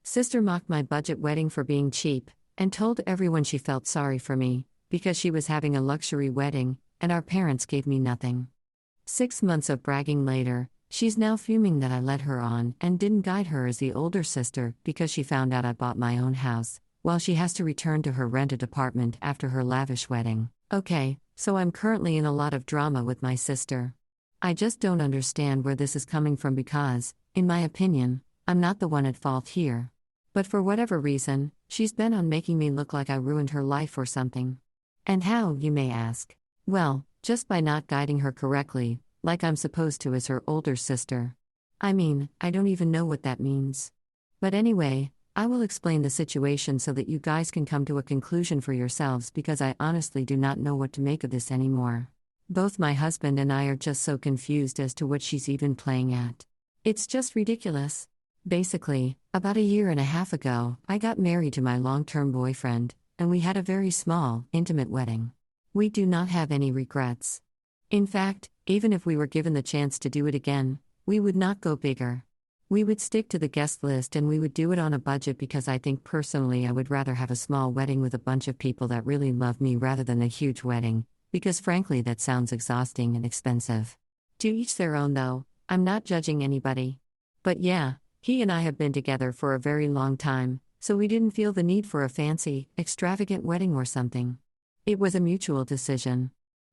Sister mocked my budget wedding for being cheap, and told everyone she felt sorry for me, because she was having a luxury wedding, and our parents gave me nothing. 6 months of bragging later, she's now fuming that I led her on and didn't guide her as the older sister because she found out I bought my own house, while she has to return to her rented apartment after her lavish wedding. Okay, so I'm currently in a lot of drama with my sister. I just don't understand where this is coming from because, in my opinion, I'm not the one at fault here. But for whatever reason, she's bent on making me look like I ruined her life or something. And how, you may ask? Well, just by not guiding her correctly, like I'm supposed to as her older sister. I mean, I don't even know what that means. But anyway, I will explain the situation so that you guys can come to a conclusion for yourselves because I honestly do not know what to make of this anymore. Both my husband and I are just so confused as to what she's even playing at. It's just ridiculous. Basically, about 1.5 years ago, I got married to my long-term boyfriend, and we had a very small, intimate wedding. We do not have any regrets. In fact, even if we were given the chance to do it again, we would not go bigger. We would stick to the guest list and we would do it on a budget because I think personally I would rather have a small wedding with a bunch of people that really love me rather than a huge wedding, because frankly that sounds exhausting and expensive. To each their own though, I'm not judging anybody. But yeah, he and I have been together for a very long time, so we didn't feel the need for a fancy, extravagant wedding or something. It was a mutual decision.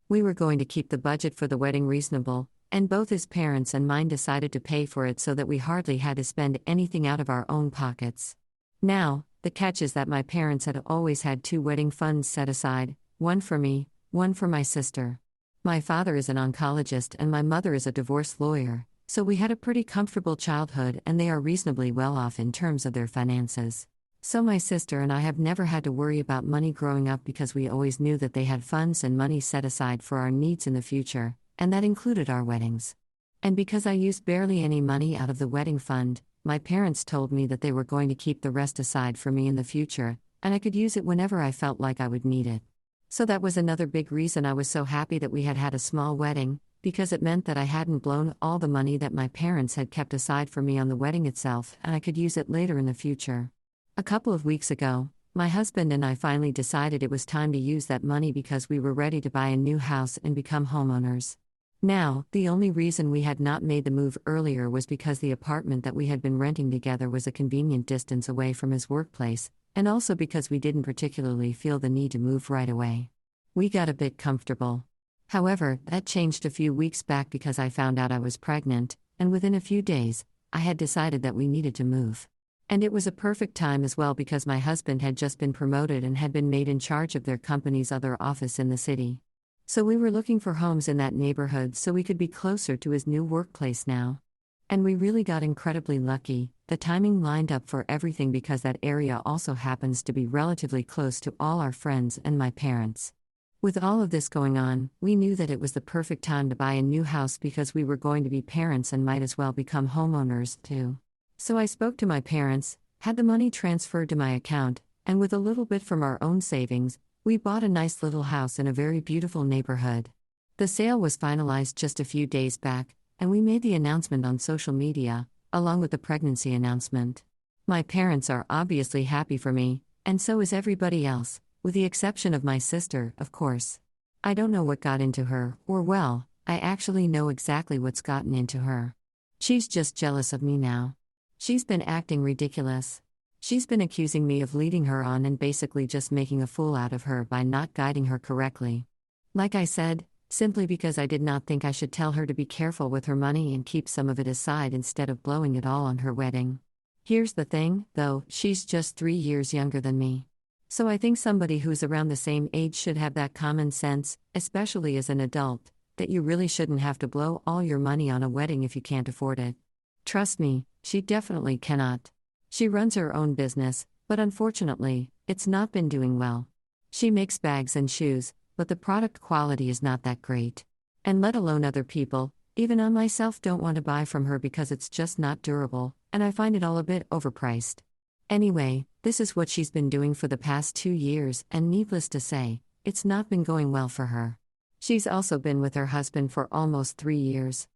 We were going to keep the budget for the wedding reasonable, and both his parents and mine decided to pay for it so that we hardly had to spend anything out of our own pockets. Now, the catch is that my parents had always had 2 wedding funds set aside, one for me, one for my sister. My father is an oncologist and my mother is a divorce lawyer, so we had a pretty comfortable childhood and they are reasonably well off in terms of their finances. So my sister and I have never had to worry about money growing up because we always knew that they had funds and money set aside for our needs in the future, and that included our weddings. And because I used barely any money out of the wedding fund, my parents told me that they were going to keep the rest aside for me in the future, and I could use it whenever I felt like I would need it. So that was another big reason I was so happy that we had had a small wedding, because it meant that I hadn't blown all the money that my parents had kept aside for me on the wedding itself, and I could use it later in the future. A couple of weeks ago, my husband and I finally decided it was time to use that money because we were ready to buy a new house and become homeowners. Now, the only reason we had not made the move earlier was because the apartment that we had been renting together was a convenient distance away from his workplace, and also because we didn't particularly feel the need to move right away. We got a bit comfortable. However, that changed a few weeks back because I found out I was pregnant, and within a few days, I had decided that we needed to move. And it was a perfect time as well because my husband had just been promoted and had been made in charge of their company's other office in the city. So we were looking for homes in that neighborhood so we could be closer to his new workplace now. And we really got incredibly lucky. The timing lined up for everything because that area also happens to be relatively close to all our friends and my parents. With all of this going on, we knew that it was the perfect time to buy a new house because we were going to be parents and might as well become homeowners too. So I spoke to my parents, had the money transferred to my account, and with a little bit from our own savings, we bought a nice little house in a very beautiful neighborhood. The sale was finalized just a few days back, and we made the announcement on social media, along with the pregnancy announcement. My parents are obviously happy for me, and so is everybody else, with the exception of my sister, of course. I don't know what got into her, or well, I actually know exactly what's gotten into her. She's just jealous of me now. She's been acting ridiculous. She's been accusing me of leading her on and basically just making a fool out of her by not guiding her correctly. Like I said, simply because I did not think I should tell her to be careful with her money and keep some of it aside instead of blowing it all on her wedding. Here's the thing, though, she's just 3 years younger than me. So I think somebody who's around the same age should have that common sense, especially as an adult, that you really shouldn't have to blow all your money on a wedding if you can't afford it. Trust me, she definitely cannot. She runs her own business, but unfortunately, it's not been doing well. She makes bags and shoes, but the product quality is not that great. And let alone other people, even I myself don't want to buy from her because it's just not durable, and I find it all a bit overpriced. Anyway, this is what she's been doing for the past 2 years, and needless to say, it's not been going well for her. She's also been with her husband for almost 3 years.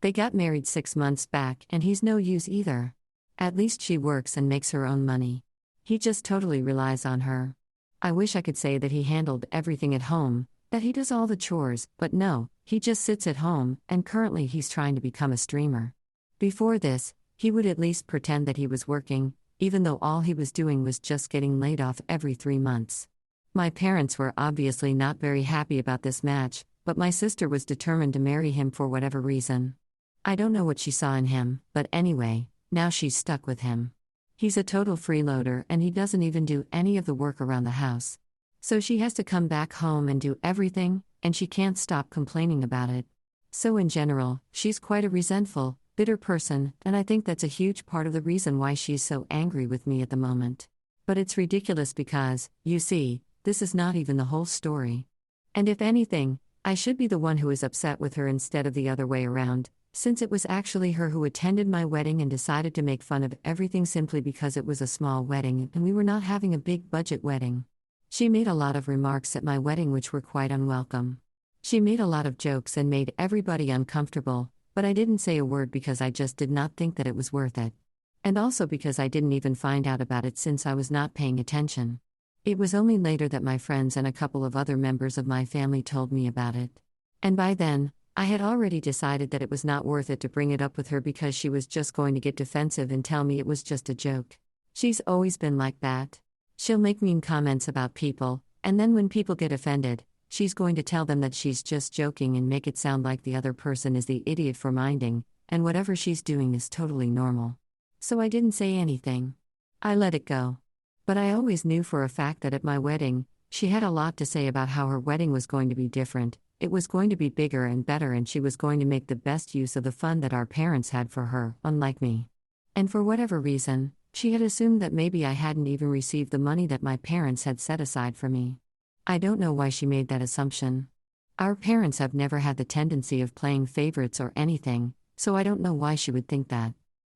They got married 6 months back, and he's no use either. At least she works and makes her own money. He just totally relies on her. I wish I could say that he handled everything at home, that he does all the chores, but no, he just sits at home, and currently he's trying to become a streamer. Before this, he would at least pretend that he was working, even though all he was doing was just getting laid off every 3 months. My parents were obviously not very happy about this match, but my sister was determined to marry him for whatever reason. I don't know what she saw in him, but anyway, now she's stuck with him. He's a total freeloader and he doesn't even do any of the work around the house. So she has to come back home and do everything, and she can't stop complaining about it. So in general, she's quite a resentful, bitter person, and I think that's a huge part of the reason why she's so angry with me at the moment. But it's ridiculous because, you see, this is not even the whole story. And if anything, I should be the one who is upset with her instead of the other way around, since it was actually her who attended my wedding and decided to make fun of everything simply because it was a small wedding and we were not having a big budget wedding. She made a lot of remarks at my wedding which were quite unwelcome. She made a lot of jokes and made everybody uncomfortable, but I didn't say a word because I just did not think that it was worth it. And also because I didn't even find out about it since I was not paying attention. It was only later that my friends and a couple of other members of my family told me about it. And by then, I had already decided that it was not worth it to bring it up with her because she was just going to get defensive and tell me it was just a joke. She's always been like that. She'll make mean comments about people, and then when people get offended, she's going to tell them that she's just joking and make it sound like the other person is the idiot for minding, and whatever she's doing is totally normal. So I didn't say anything. I let it go. But I always knew for a fact that at my wedding, she had a lot to say about how her wedding was going to be different, it was going to be bigger and better, and she was going to make the best use of the fund that our parents had for her, unlike me. And for whatever reason, she had assumed that maybe I hadn't even received the money that my parents had set aside for me. I don't know why she made that assumption. Our parents have never had the tendency of playing favorites or anything, so I don't know why she would think that.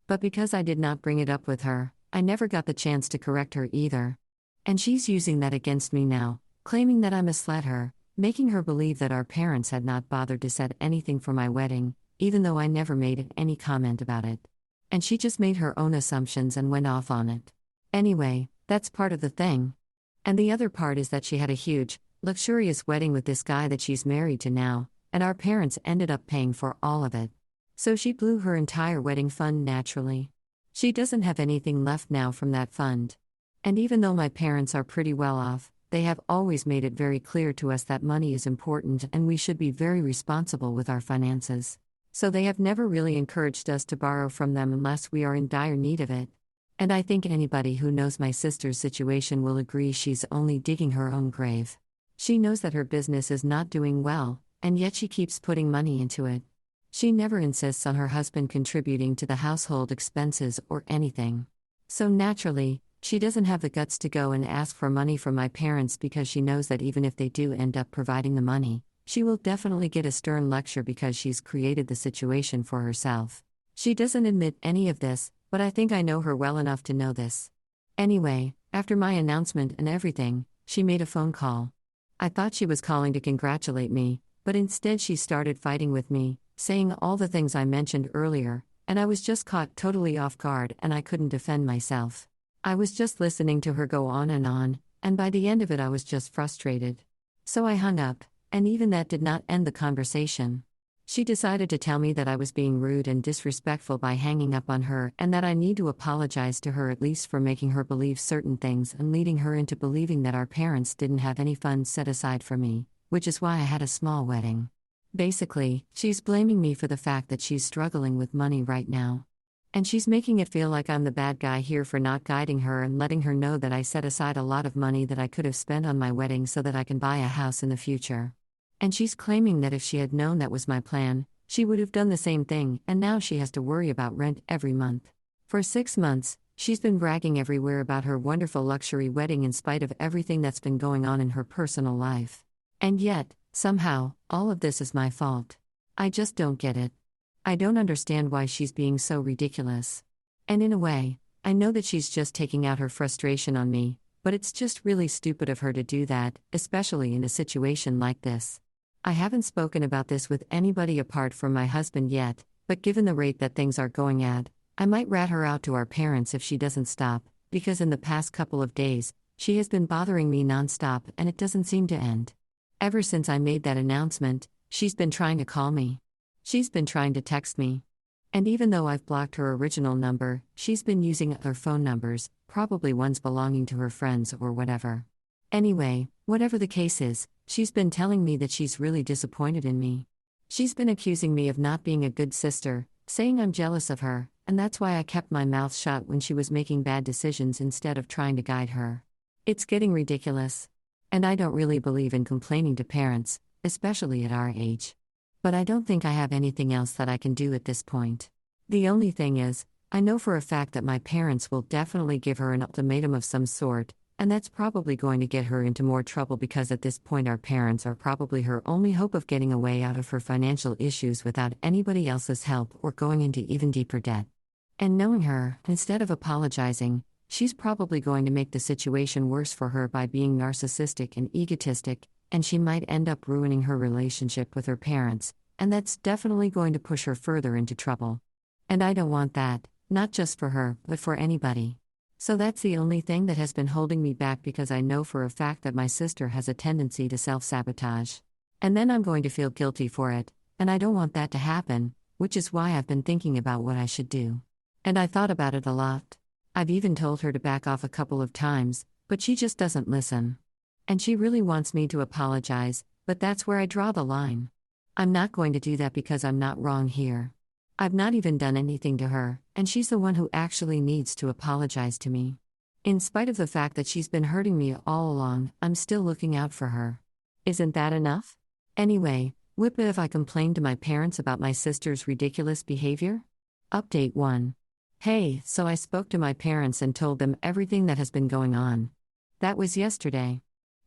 But because I did not bring it up with her, I never got the chance to correct her either. And she's using that against me now, claiming that I misled her, making her believe that our parents had not bothered to set anything for my wedding, even though I never made any comment about it. And she just made her own assumptions and went off on it. Anyway, that's part of the thing. And the other part is that she had a huge, luxurious wedding with this guy that she's married to now, and our parents ended up paying for all of it. So she blew her entire wedding fund naturally. She doesn't have anything left now from that fund. And even though my parents are pretty well off, they have always made it very clear to us that money is important and we should be very responsible with our finances. So they have never really encouraged us to borrow from them unless we are in dire need of it. And I think anybody who knows my sister's situation will agree she's only digging her own grave. She knows that her business is not doing well, and yet she keeps putting money into it. She never insists on her husband contributing to the household expenses or anything. So naturally, she doesn't have the guts to go and ask for money from my parents because she knows that even if they do end up providing the money, she will definitely get a stern lecture because she's created the situation for herself. She doesn't admit any of this, but I think I know her well enough to know this. Anyway, after my announcement and everything, she made a phone call. I thought she was calling to congratulate me, but instead she started fighting with me, saying all the things I mentioned earlier, and I was just caught totally off guard and I couldn't defend myself. I was just listening to her go on, and by the end of it I was just frustrated. So I hung up, and even that did not end the conversation. She decided to tell me that I was being rude and disrespectful by hanging up on her and that I need to apologize to her at least for making her believe certain things and leading her into believing that our parents didn't have any funds set aside for me, which is why I had a small wedding. Basically, she's blaming me for the fact that she's struggling with money right now. And she's making it feel like I'm the bad guy here for not guiding her and letting her know that I set aside a lot of money that I could have spent on my wedding so that I can buy a house in the future. And she's claiming that if she had known that was my plan, she would have done the same thing, and now she has to worry about rent every month. For 6 months, she's been bragging everywhere about her wonderful luxury wedding in spite of everything that's been going on in her personal life. And yet, somehow, all of this is my fault. I just don't get it. I don't understand why she's being so ridiculous. And in a way, I know that she's just taking out her frustration on me, but it's just really stupid of her to do that, especially in a situation like this. I haven't spoken about this with anybody apart from my husband yet, but given the rate that things are going at, I might rat her out to our parents if she doesn't stop, because in the past couple of days, she has been bothering me nonstop and it doesn't seem to end. Ever since I made that announcement, she's been trying to call me. She's been trying to text me. And even though I've blocked her original number, she's been using other phone numbers, probably ones belonging to her friends or whatever. Anyway, whatever the case is, she's been telling me that she's really disappointed in me. She's been accusing me of not being a good sister, saying I'm jealous of her, and that's why I kept my mouth shut when she was making bad decisions instead of trying to guide her. It's getting ridiculous. And I don't really believe in complaining to parents, especially at our age. But I don't think I have anything else that I can do at this point. The only thing is, I know for a fact that my parents will definitely give her an ultimatum of some sort, and that's probably going to get her into more trouble because at this point our parents are probably her only hope of getting a way out of her financial issues without anybody else's help or going into even deeper debt. And knowing her, instead of apologizing, she's probably going to make the situation worse for her by being narcissistic and egotistic, and she might end up ruining her relationship with her parents, and that's definitely going to push her further into trouble. And I don't want that, not just for her, but for anybody. So that's the only thing that has been holding me back because I know for a fact that my sister has a tendency to self-sabotage. And then I'm going to feel guilty for it, and I don't want that to happen, which is why I've been thinking about what I should do. And I thought about it a lot. I've even told her to back off a couple of times, but she just doesn't listen. And she really wants me to apologize, but that's where I draw the line. I'm not going to do that because I'm not wrong here. I've not even done anything to her, and she's the one who actually needs to apologize to me. In spite of the fact that she's been hurting me all along, I'm still looking out for her. Isn't that enough? Anyway, what if I complained to my parents about my sister's ridiculous behavior? Update 1. Hey, so I spoke to my parents and told them everything that has been going on. That was yesterday.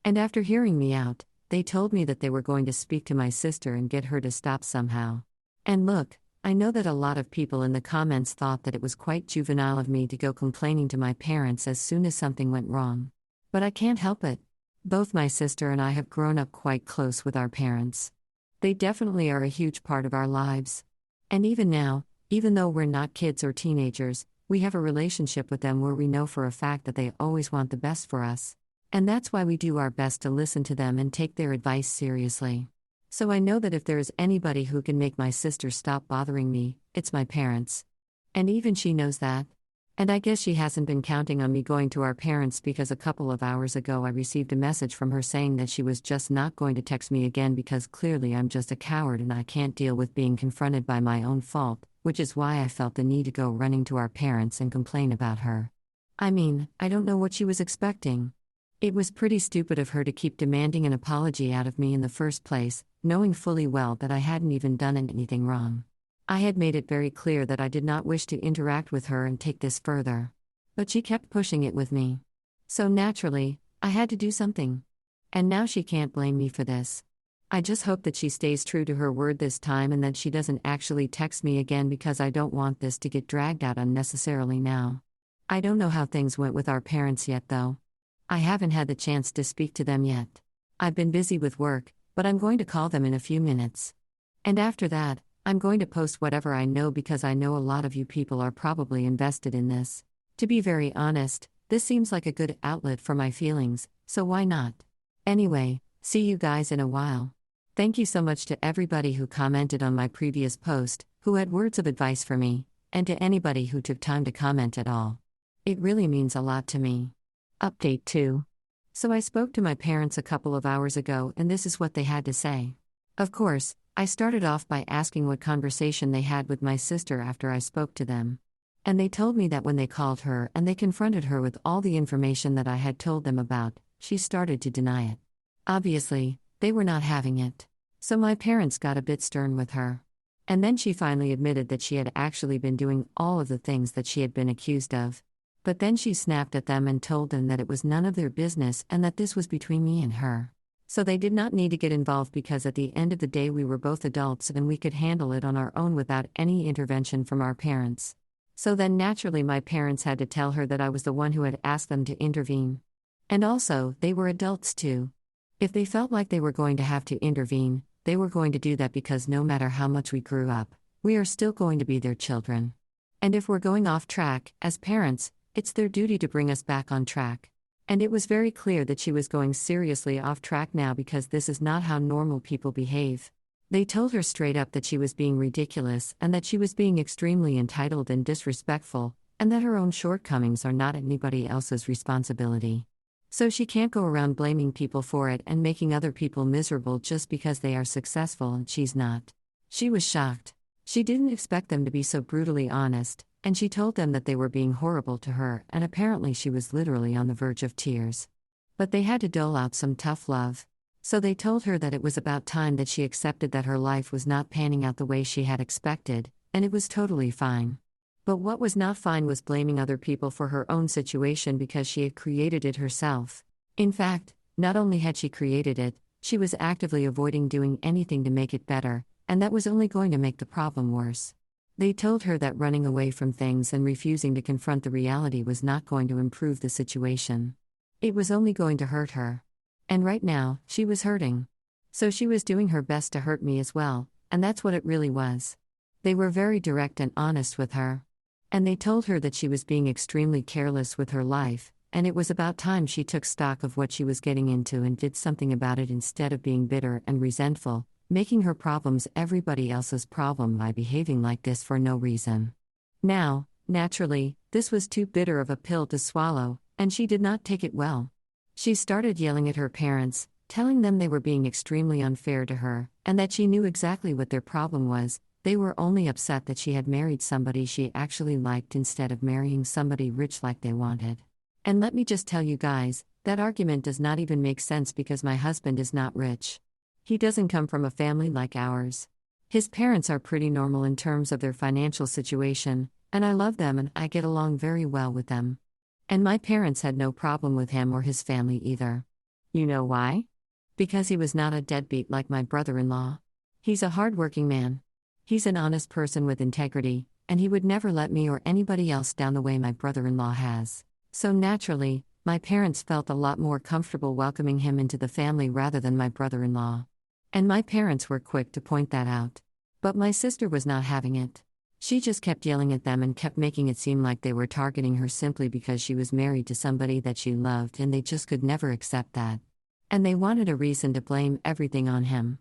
And after hearing me out, they told me that they were going to speak to my sister and get her to stop somehow. And look, I know that a lot of people in the comments thought that it was quite juvenile of me to go complaining to my parents as soon as something went wrong. But I can't help it. Both my sister and I have grown up quite close with our parents. They definitely are a huge part of our lives. And even now, even though we're not kids or teenagers, we have a relationship with them where we know for a fact that they always want the best for us. And that's why we do our best to listen to them and take their advice seriously. So I know that if there is anybody who can make my sister stop bothering me, it's my parents. And even she knows that. And I guess she hasn't been counting on me going to our parents because a couple of hours ago I received a message from her saying that she was just not going to text me again because clearly I'm just a coward and I can't deal with being confronted by my own fault, which is why I felt the need to go running to our parents and complain about her. I mean, I don't know what she was expecting. It was pretty stupid of her to keep demanding an apology out of me in the first place, knowing fully well that I hadn't even done anything wrong. I had made it very clear that I did not wish to interact with her and take this further. But she kept pushing it with me. So naturally, I had to do something. And now she can't blame me for this. I just hope that she stays true to her word this time and that she doesn't actually text me again because I don't want this to get dragged out unnecessarily now. I don't know how things went with our parents yet though. I haven't had the chance to speak to them yet. I've been busy with work, but I'm going to call them in a few minutes. And after that, I'm going to post whatever I know because I know a lot of you people are probably invested in this. To be very honest, this seems like a good outlet for my feelings, so why not? Anyway, see you guys in a while. Thank you so much to everybody who commented on my previous post, who had words of advice for me, and to anybody who took time to comment at all. It really means a lot to me. Update 2. So I spoke to my parents a couple of hours ago and this is what they had to say. Of course, I started off by asking what conversation they had with my sister after I spoke to them. And they told me that when they called her and they confronted her with all the information that I had told them about, she started to deny it. Obviously, they were not having it. So my parents got a bit stern with her. And then she finally admitted that she had actually been doing all of the things that she had been accused of. But then she snapped at them and told them that it was none of their business and that this was between me and her. So they did not need to get involved because at the end of the day we were both adults and we could handle it on our own without any intervention from our parents. So then naturally my parents had to tell her that I was the one who had asked them to intervene. And also, they were adults too. If they felt like they were going to have to intervene, they were going to do that because no matter how much we grew up, we are still going to be their children. And if we're going off track, as parents, it's their duty to bring us back on track. And it was very clear that she was going seriously off track now because this is not how normal people behave. They told her straight up that she was being ridiculous and that she was being extremely entitled and disrespectful, and that her own shortcomings are not anybody else's responsibility. So she can't go around blaming people for it and making other people miserable just because they are successful and she's not. She was shocked. She didn't expect them to be so brutally honest, and she told them that they were being horrible to her, and apparently she was literally on the verge of tears. But they had to dole out some tough love. So they told her that it was about time that she accepted that her life was not panning out the way she had expected, and it was totally fine. But what was not fine was blaming other people for her own situation because she had created it herself. In fact, not only had she created it, she was actively avoiding doing anything to make it better, and that was only going to make the problem worse. They told her that running away from things and refusing to confront the reality was not going to improve the situation. It was only going to hurt her. And right now, she was hurting. So she was doing her best to hurt me as well, and that's what it really was. They were very direct and honest with her. And they told her that she was being extremely careless with her life, and it was about time she took stock of what she was getting into and did something about it instead of being bitter and resentful, making her problems everybody else's problem by behaving like this for no reason. Now, naturally, this was too bitter of a pill to swallow, and she did not take it well. She started yelling at her parents, telling them they were being extremely unfair to her, and that she knew exactly what their problem was. They were only upset that she had married somebody she actually liked instead of marrying somebody rich like they wanted. And let me just tell you guys, that argument does not even make sense because my husband is not rich. He doesn't come from a family like ours. His parents are pretty normal in terms of their financial situation, and I love them and I get along very well with them. And my parents had no problem with him or his family either. You know why? Because he was not a deadbeat like my brother-in-law. He's a hard-working man. He's an honest person with integrity, and he would never let me or anybody else down the way my brother-in-law has. So naturally, my parents felt a lot more comfortable welcoming him into the family rather than my brother-in-law. And my parents were quick to point that out. But my sister was not having it. She just kept yelling at them and kept making it seem like they were targeting her simply because she was married to somebody that she loved and they just could never accept that. And they wanted a reason to blame everything on him.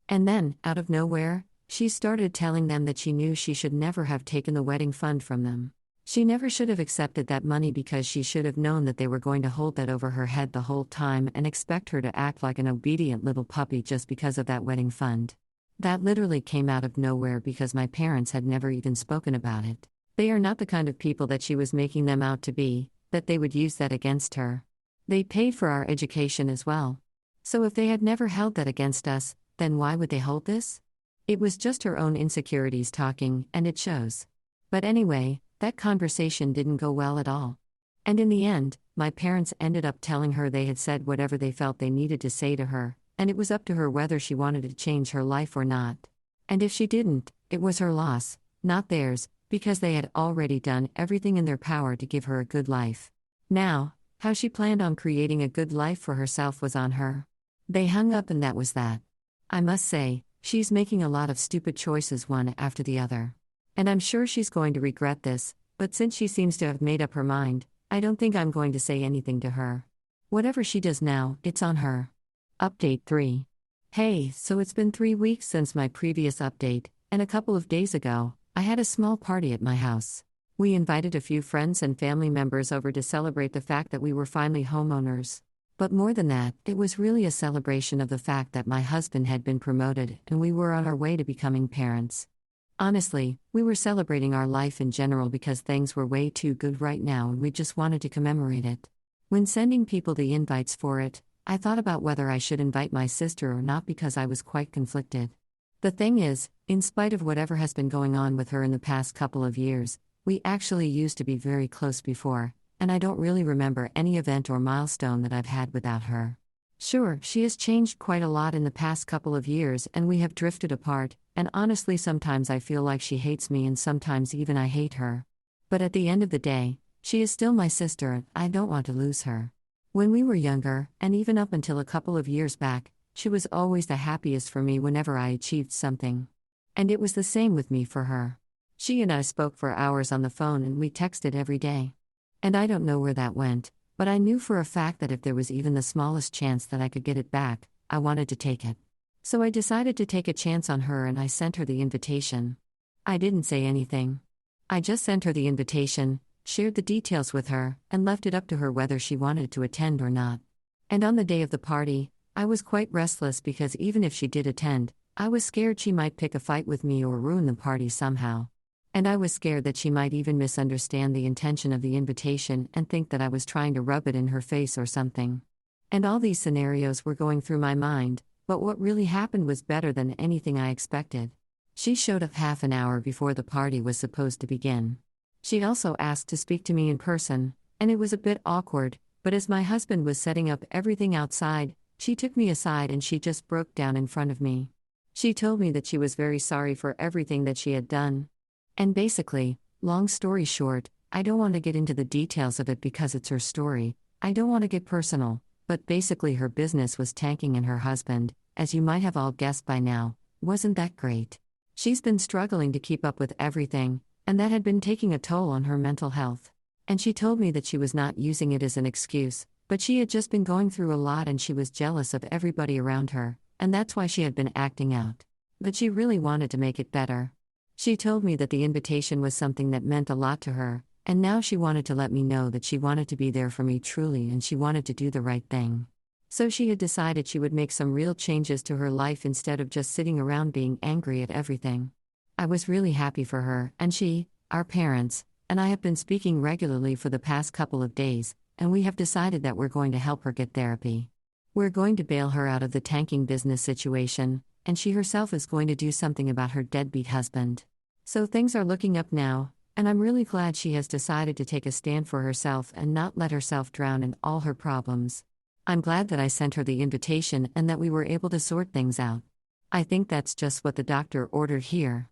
And then, out of nowhere, she started telling them that she knew she should never have taken the wedding fund from them. She never should have accepted that money because she should have known that they were going to hold that over her head the whole time and expect her to act like an obedient little puppy just because of that wedding fund. That literally came out of nowhere because my parents had never even spoken about it. They are not the kind of people that she was making them out to be, that they would use that against her. They paid for our education as well. So if they had never held that against us, then why would they hold this? It was just her own insecurities talking, and it shows. But anyway, that conversation didn't go well at all. And in the end, my parents ended up telling her they had said whatever they felt they needed to say to her, and it was up to her whether she wanted to change her life or not. And if she didn't, it was her loss, not theirs, because they had already done everything in their power to give her a good life. Now, how she planned on creating a good life for herself was on her. They hung up and that was that. I must say, she's making a lot of stupid choices one after the other. And I'm sure she's going to regret this, but since she seems to have made up her mind, I don't think I'm going to say anything to her. Whatever she does now, it's on her. Update 3. Hey, so it's been 3 weeks since my previous update, and a couple of days ago, I had a small party at my house. We invited a few friends and family members over to celebrate the fact that we were finally homeowners. But more than that, it was really a celebration of the fact that my husband had been promoted and we were on our way to becoming parents. Honestly, we were celebrating our life in general because things were way too good right now and we just wanted to commemorate it. When sending people the invites for it, I thought about whether I should invite my sister or not because I was quite conflicted. The thing is, in spite of whatever has been going on with her in the past couple of years, we actually used to be very close before, and I don't really remember any event or milestone that I've had without her. Sure, she has changed quite a lot in the past couple of years and we have drifted apart, and honestly sometimes I feel like she hates me and sometimes even I hate her. But at the end of the day, she is still my sister and I don't want to lose her. When we were younger, and even up until a couple of years back, she was always the happiest for me whenever I achieved something. And it was the same with me for her. She and I spoke for hours on the phone and we texted every day. And I don't know where that went, but I knew for a fact that if there was even the smallest chance that I could get it back, I wanted to take it. So I decided to take a chance on her and I sent her the invitation. I didn't say anything. I just sent her the invitation, shared the details with her, and left it up to her whether she wanted to attend or not. And on the day of the party, I was quite restless because even if she did attend, I was scared she might pick a fight with me or ruin the party somehow. And I was scared that she might even misunderstand the intention of the invitation and think that I was trying to rub it in her face or something. And all these scenarios were going through my mind, but what really happened was better than anything I expected. She showed up half an hour before the party was supposed to begin. She also asked to speak to me in person, and it was a bit awkward, but as my husband was setting up everything outside, she took me aside and she just broke down in front of me. She told me that she was very sorry for everything that she had done. And basically, long story short, I don't want to get into the details of it because it's her story, I don't want to get personal, but basically her business was tanking and her husband, as you might have all guessed by now, wasn't that great. She's been struggling to keep up with everything, and that had been taking a toll on her mental health. And she told me that she was not using it as an excuse, but she had just been going through a lot and she was jealous of everybody around her, and that's why she had been acting out. But she really wanted to make it better. She told me that the invitation was something that meant a lot to her, and now she wanted to let me know that she wanted to be there for me truly and she wanted to do the right thing. So she had decided she would make some real changes to her life instead of just sitting around being angry at everything. I was really happy for her, and she, our parents, and I have been speaking regularly for the past couple of days, and we have decided that we're going to help her get therapy. We're going to bail her out of the tanking business situation, and she herself is going to do something about her deadbeat husband. So things are looking up now, and I'm really glad she has decided to take a stand for herself and not let herself drown in all her problems. I'm glad that I sent her the invitation and that we were able to sort things out. I think that's just what the doctor ordered here.